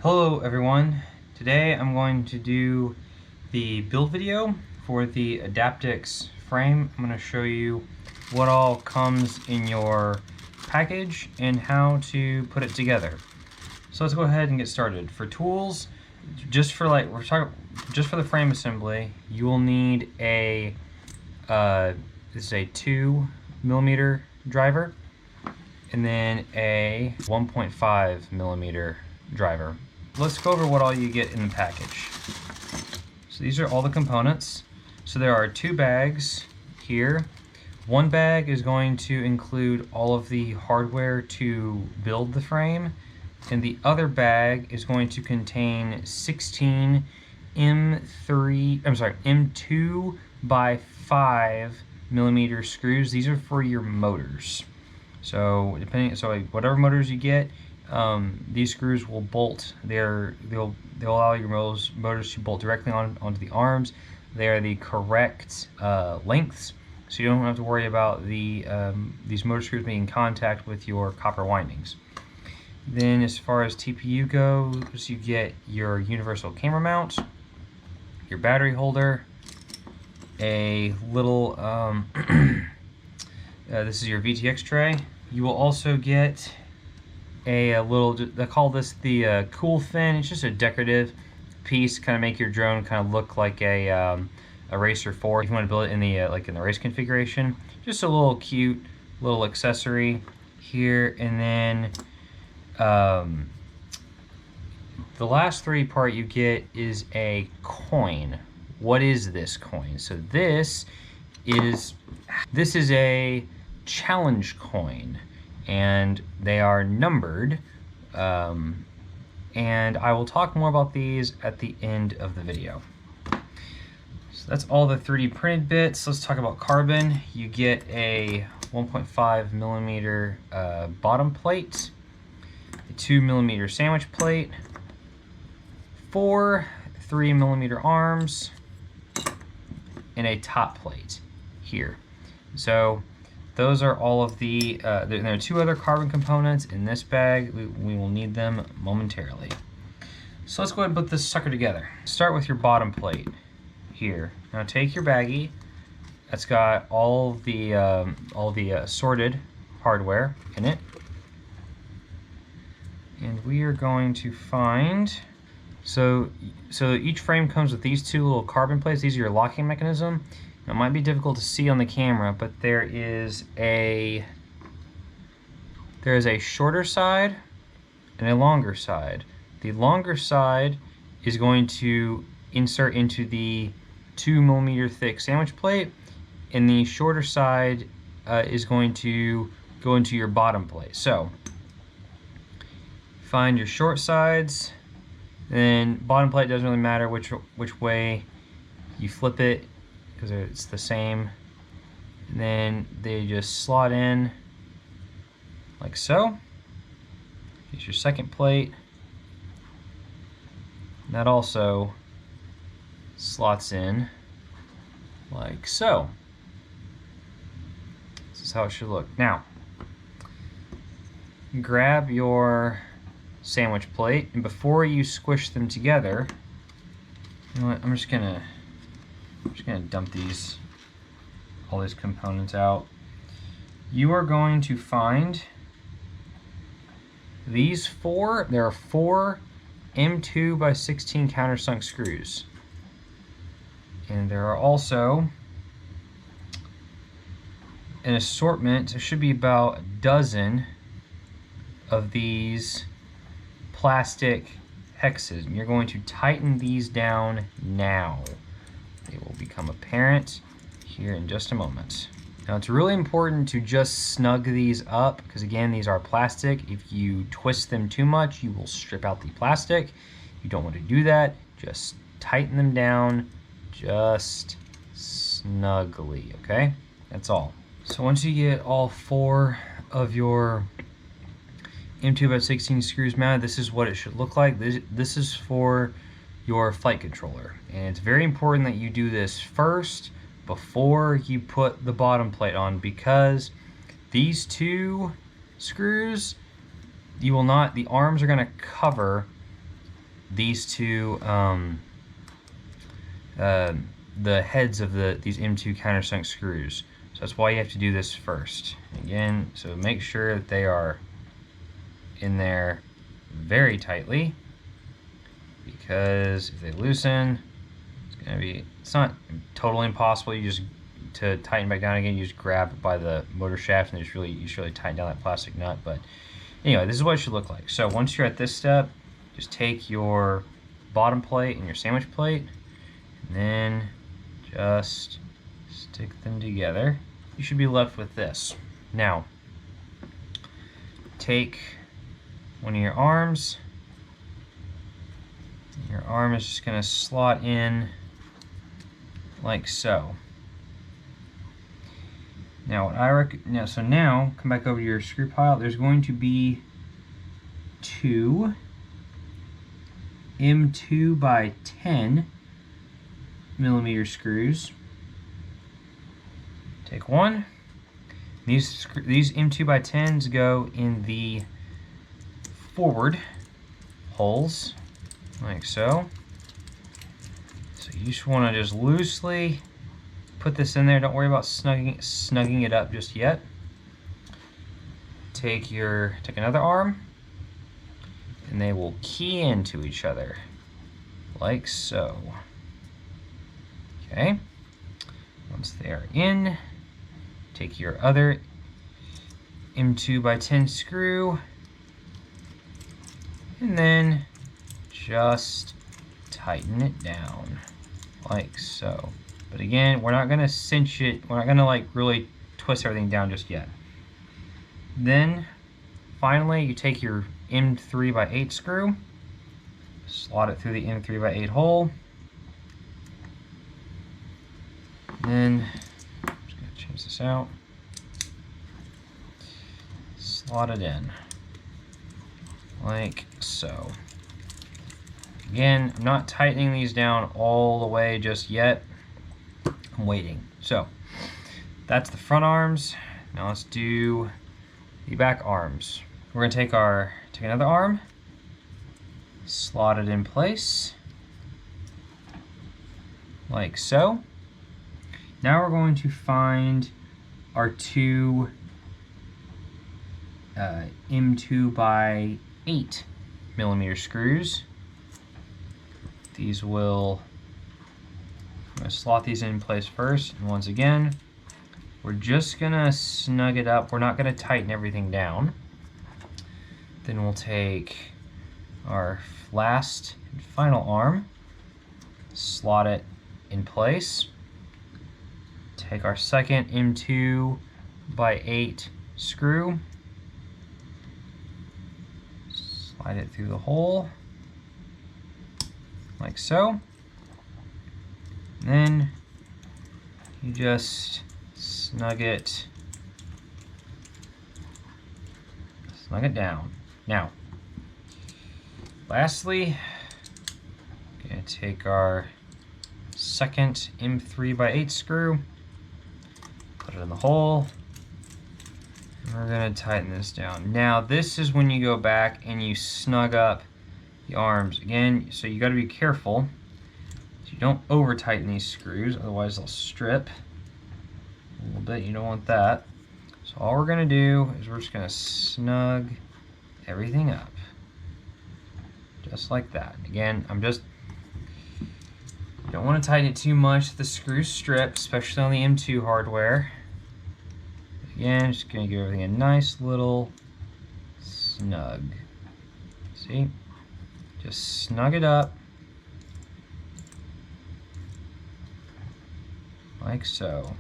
Hello everyone. Today I'm going to do the build video for the AdaptX frame. I'm going to show you what all comes in your package and how to put it together. So let's go ahead and get started. For tools, just for the frame assembly, you will need a this is a 2mm driver and then a 1.5mm driver. Let's go over what all you get in the package. So these are all the components. So there are 2 bags here. One bag is going to include all of the hardware to build the frame, and the other bag is going to contain 16 M2 by 5mm screws. These are for your motors. So whatever motors you get, these screws will bolt. They'll allow your motors to bolt directly onto the arms. They are the correct lengths, so you don't have to worry about these motor screws being in contact with your copper windings. Then as far as TPU goes, you get your universal camera mount, your battery holder, a little this is your VTX tray. You will also get a little, they call this the cool fin. It's just a decorative piece, kind of make your drone kind of look like a Racer 4 if you want to build it in the like in the race configuration. Just a little cute little accessory here. And then the last 3 part you get is a coin. What is this coin? So this is a challenge coin, and they are numbered, and I will talk more about these at the end of the video. So that's all the 3D printed bits. Let's talk about carbon. You get a 1.5mm bottom plate, a 2mm sandwich plate, 4 3mm arms, and a top plate here. So those are all of the, there are 2 other carbon components in this bag. We will need them momentarily. So let's go ahead and put this sucker together. Start with your bottom plate here. Now take your baggie that's got all the assorted hardware in it. And we are going to find, so each frame comes with these 2 little carbon plates. These are your locking mechanism. It might be difficult to see on the camera, but there is a shorter side and a longer side. The longer side is going to insert into the 2mm thick sandwich plate, and the shorter side is going to go into your bottom plate. So find your short sides, then bottom plate doesn't really matter which way you flip it, because it's the same. And then they just slot in like so. Here's your second plate. And that also slots in like so. This is how it should look. Now, grab your sandwich plate, and before you squish them together, you know what, I'm just gonna dump all these components out. You are going to find these 4, there are 4 M2 by 16 countersunk screws. And there are also an assortment, there should be about a dozen of these plastic hexes. And you're going to tighten these down now. They will become apparent here in just a moment. Now it's really important to just snug these up, because again, these are plastic. If you twist them too much, you will strip out the plastic. You don't want to do that. Just tighten them down just snugly, okay? That's all. So once you get all 4 of your M2 by 16 screws mounted, this is what it should look like. This is for your flight controller, and it's very important that you do this first before you put the bottom plate on, because these 2 screws, you will not, the arms are going to cover these two, the heads of these M2 countersunk screws. So that's why you have to do this first. Again, so make sure that they are in there very tightly, because if they loosen, it's not totally impossible. To tighten back down again, you just grab it by the motor shaft and you just really tighten down that plastic nut. But anyway, this is what it should look like. So once you're at this step, just take your bottom plate and your sandwich plate, and then just stick them together. You should be left with this. Now, take one of your arms. Your arm is just going to slot in like so. Now, now come back over to your screw pile. There's going to be 2 M2 by 10 millimeter screws. Take one. These M2 by 10s go in the forward holes, like so. So you just want to just loosely put this in there. Don't worry about snugging it up just yet. Take another arm, and they will key into each other, like so. Okay. Once they are in, take your other M2 by 10 screw, and then just tighten it down like so. But again, we're not gonna cinch it, we're not gonna like really twist everything down just yet. Then finally you take your M3 by 8 screw, slot it through the M3 by 8 hole, then I'm just gonna change this out, slot it in like so. Again, I'm not tightening these down all the way just yet. I'm waiting. So that's the front arms. Now let's do the back arms. We're gonna take another arm, slot it in place like so. Now we're going to find our 2 M2 by 8 millimeter screws. I'm gonna slot these in place first, and once again, we're just gonna snug it up. We're not gonna tighten everything down. Then we'll take our last and final arm, slot it in place. Take our second M2 by 8 screw, slide it through the hole, like so. And then you just snug it down. Now, lastly, I'm going to take our second M3 by 8 screw, put it in the hole, and we're going to tighten this down. Now, this is when you go back and you snug up the arms again, so you got to be careful so you don't over tighten these screws, otherwise they'll strip a little bit. You don't want that. So all we're going to do is we're just going to snug everything up just like that. Again, you don't want to tighten it too much. The screws strip, especially on the M2 hardware. Again, just going to give everything a nice little snug. See? Just snug it up like so.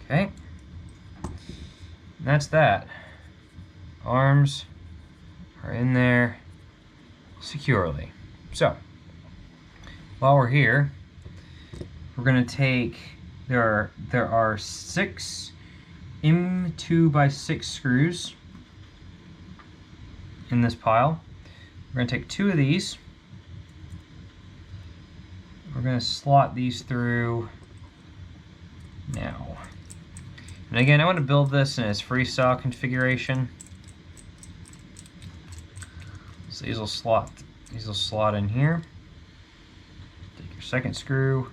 Okay, and that's that. Arms are in there securely. So, while we're here, we're going to take, there are 6 M2 by 6 screws in this pile. We're going to take 2 of these, we're going to slot these through now. And again, I want to build this in its freestyle configuration. So these will slot in here. Take your second screw.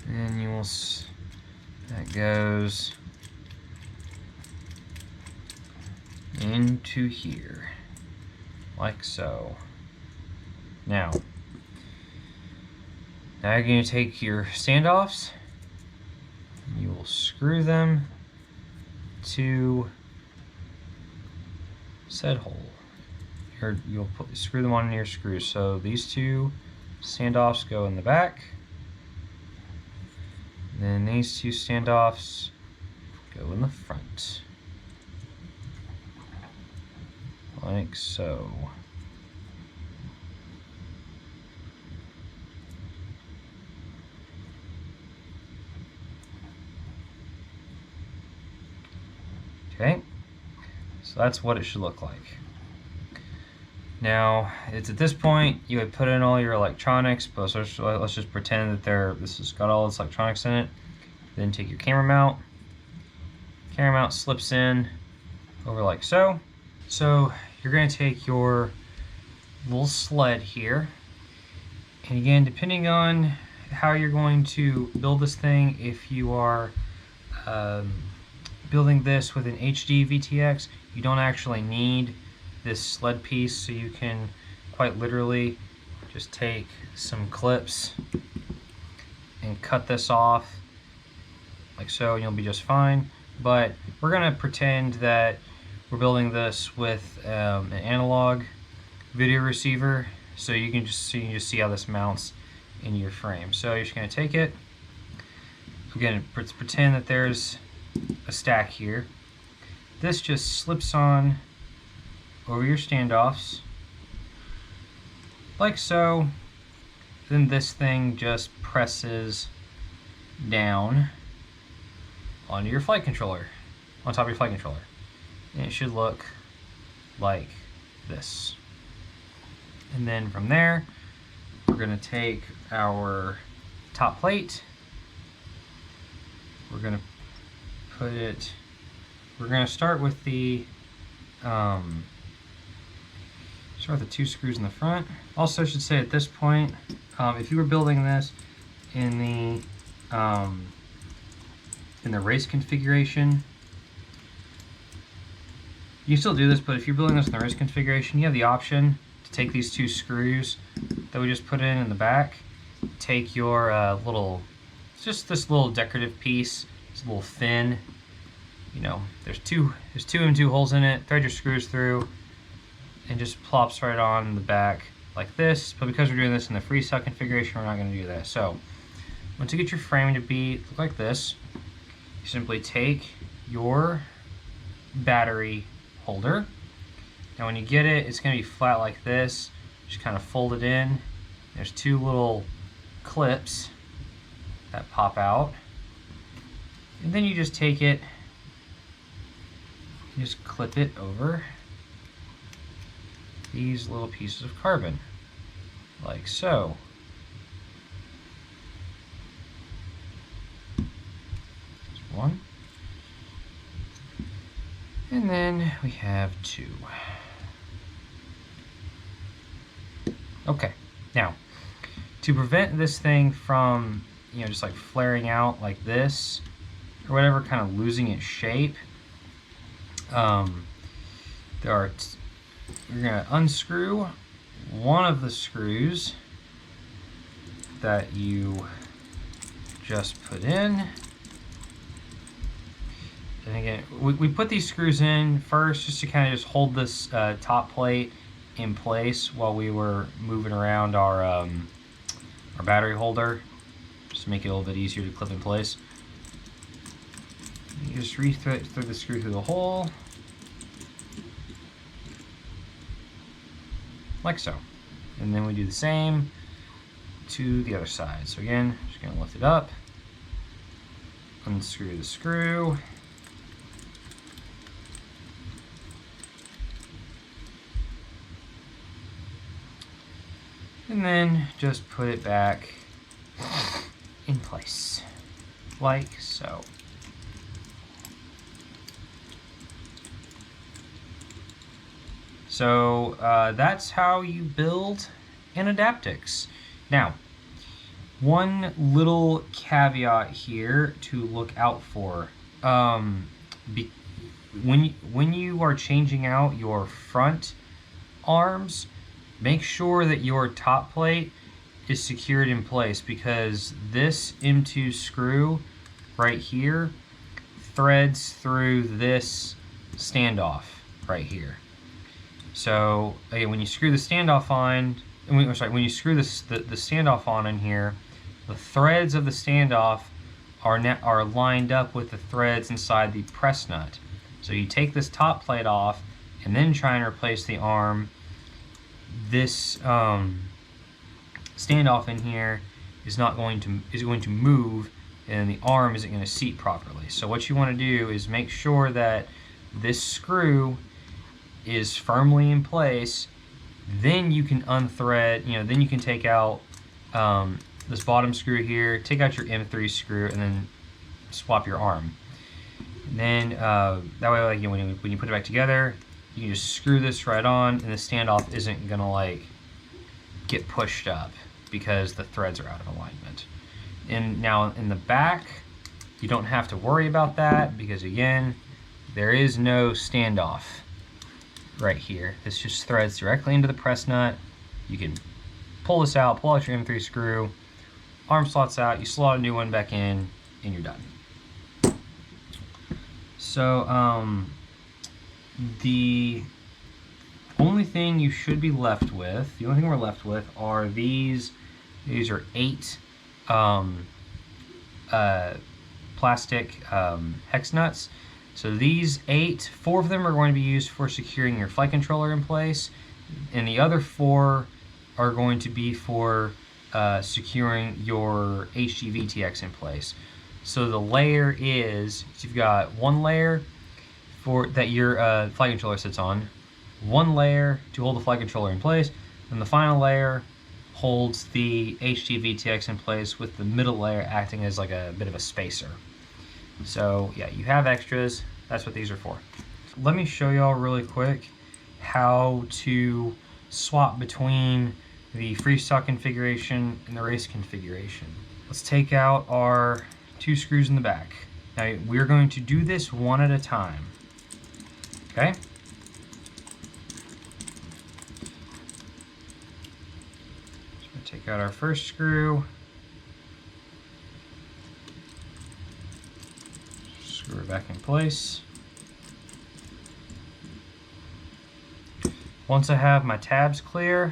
And you will, that goes into here, like so. Now you're going to take your standoffs, you will screw them to said hole. You'll screw them on your screws. So these two standoffs go in the back, and then these two standoffs go in the front, like so. Okay, so that's what it should look like. Now, it's at this point you would put in all your electronics, but let's just pretend that this has got all its electronics in it. Then take your camera mount. Camera mount slips in over like so. So you're going to take your little sled here, and again, depending on how you're going to build this thing, if you are building this with an HD VTX, you don't actually need this sled piece, so you can quite literally just take some clips and cut this off like so, and you'll be just fine. But we're gonna pretend that we're building this with an analog video receiver, so you can just see how this mounts in your frame. So you're just gonna take it, again, pretend that there's a stack here. This just slips on over your standoffs like so. Then this thing just presses down onto your flight controller, on top of your flight controller, and it should look like this. And then from there, we're going to take our top plate, we're going to put it, we're going to start with the two screws in the front. Also, I should say at this point, if you were building this in the race configuration, you can still do this, but if you're building this in the race configuration, you have the option to take these two screws that we just put in the back, take your just this little decorative piece, this little fin, you know, there's two and two holes in it, thread your screws through, and just plops right on the back like this. But because we're doing this in the freestyle configuration, we're not going to do that. So once you get your framing to look like this, you simply take your battery holder. Now when you get it, it's going to be flat like this. Just kind of fold it in. There's two little clips that pop out, and then you just take it, you just clip it over these little pieces of carbon, like so. There's one. And then we have two. Okay, now to prevent this thing from, you know, just like flaring out like this or whatever, kind of losing its shape, you're going to unscrew one of the screws that you just put in. And again, we put these screws in first just to kind of just hold this top plate in place while we were moving around our battery holder, just to make it a little bit easier to clip in place. You just thread the screw through the hole, like so. And then we do the same to the other side. So again, just going to lift it up, unscrew the screw, And then just put it back in place, like so. So that's how you build an AdaptX. Now, one little caveat here to look out for. When you are changing out your front arms, make sure that your top plate is secured in place, because this M2 screw right here threads through this standoff right here. So again, when you screw the standoff on, when you screw the standoff on in here, the threads of the standoff are lined up with the threads inside the press nut. So you take this top plate off and then try and replace the arm. This standoff in here is going to move, and the arm isn't going to seat properly. So what you want to do is make sure that this screw is firmly in place. Then you can unthread, then you can take out this bottom screw here, take out your M3 screw, and then swap your arm. And then that way, like, when you put it back together, you can just screw this right on, and the standoff isn't gonna like get pushed up because the threads are out of alignment. And now in the back, you don't have to worry about that, because again, there is no standoff right here. This just threads directly into the press nut. You can pull this out, pull out your M3 screw, arm slots out, you slot a new one back in, and you're done. So the only thing you should be left with, the only thing we're left with are these. These are 8 plastic hex nuts. So these 8, 4 of them are going to be used for securing your flight controller in place, and the other 4 are going to be for securing your HDVTX in place. So the layer is, you've got one layer that your flight controller sits on, one layer to hold the flight controller in place, and the final layer holds the HDVTX in place, with the middle layer acting as like a bit of a spacer. So yeah, you have extras. That's what these are for. Let me show y'all really quick how to swap between the freestyle configuration and the race configuration. Let's take out our 2 screws in the back. Now we're going to do this one at a time. Okay? So we'll take out our first screw. Screw it back in place. Once I have my tabs clear,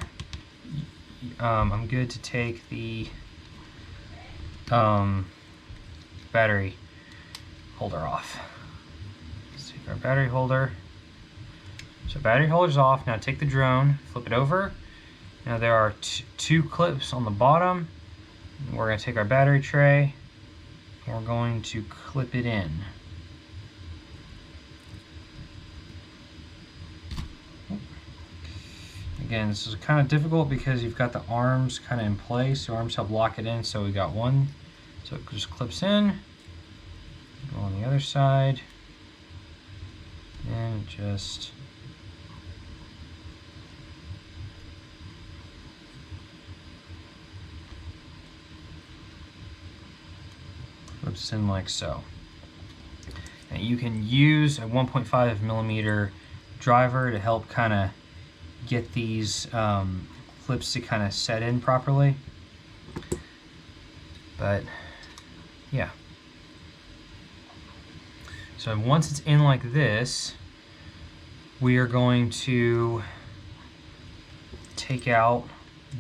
I'm good to take the battery holder off. Let's take our battery holder. So battery holder's off. Now take the drone, flip it over. Now there are 2 clips on the bottom. We're going to take our battery tray and we're going to clip it in. Again, this is kind of difficult because you've got the arms kind of in place. The arms help lock it in, so we got one. So it just clips in. Go on the other side. And just clips in like so. And you can use a 1.5 millimeter driver to help kind of get these clips to kind of set in properly. But yeah. So once it's in like this, we are going to take out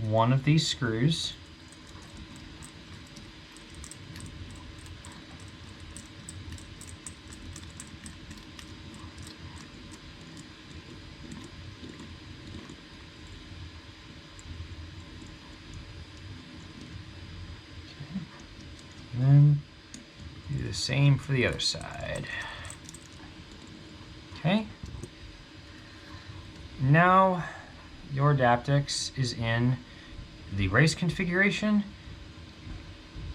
one of these screws. And then do the same for the other side. Okay. Now your AdaptX is in the race configuration.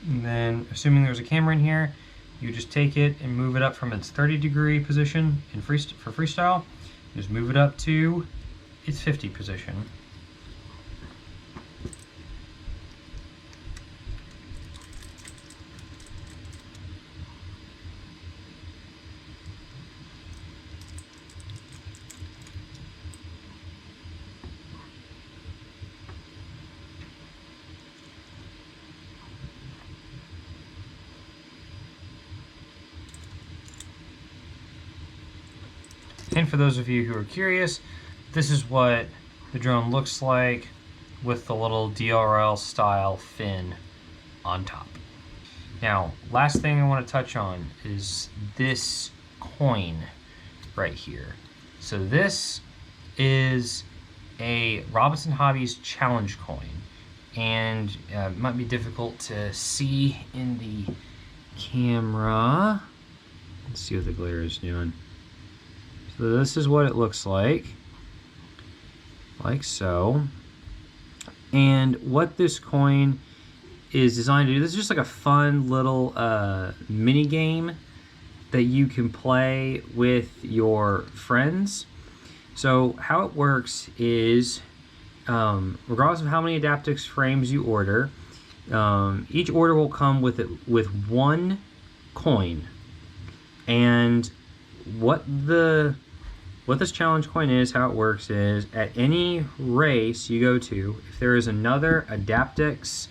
And then, assuming there's a camera in here, you just take it and move it up from its 30-degree position for freestyle. Just move it up to its 50 position. And for those of you who are curious, this is what the drone looks like with the little DRL style fin on top. Now, last thing I want to touch on is this coin right here. So this is a Robinson Hobbies challenge coin, and it might be difficult to see in the camera. Let's see what the glare is doing. So this is what it looks like so. And what this coin is designed to do, this is just like a fun little mini game that you can play with your friends. So how it works is, regardless of how many AdaptX frames you order, each order will come with one coin. And what this challenge coin is, how it works is, at any race you go to, if there is another AdaptX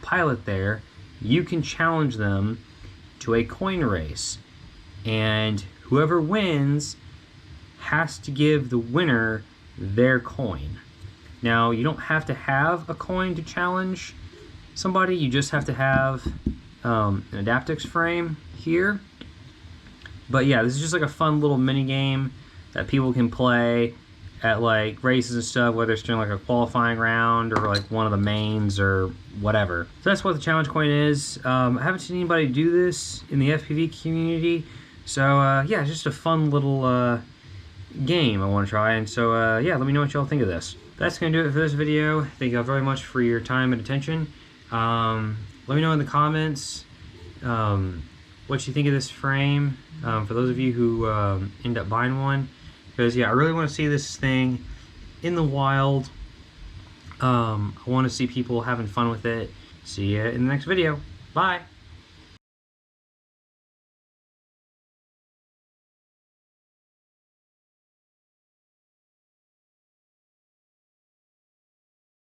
pilot there, you can challenge them to a coin race, and whoever wins has to give the winner their coin. Now, you don't have to have a coin to challenge somebody, you just have to have an AdaptX frame here. But yeah, this is just like a fun little mini game that people can play at like races and stuff, whether it's during like a qualifying round or like one of the mains or whatever. So that's what the challenge coin is. I haven't seen anybody do this in the FPV community. So yeah, it's just a fun little game I want to try. And so yeah, let me know what y'all think of this. That's going to do it for this video. Thank you all very much for your time and attention. Let me know in the comments what you think of this frame, for those of you who end up buying one, because yeah, I really want to see this thing in the wild. I want to see people having fun with it. See you in the next video. Bye.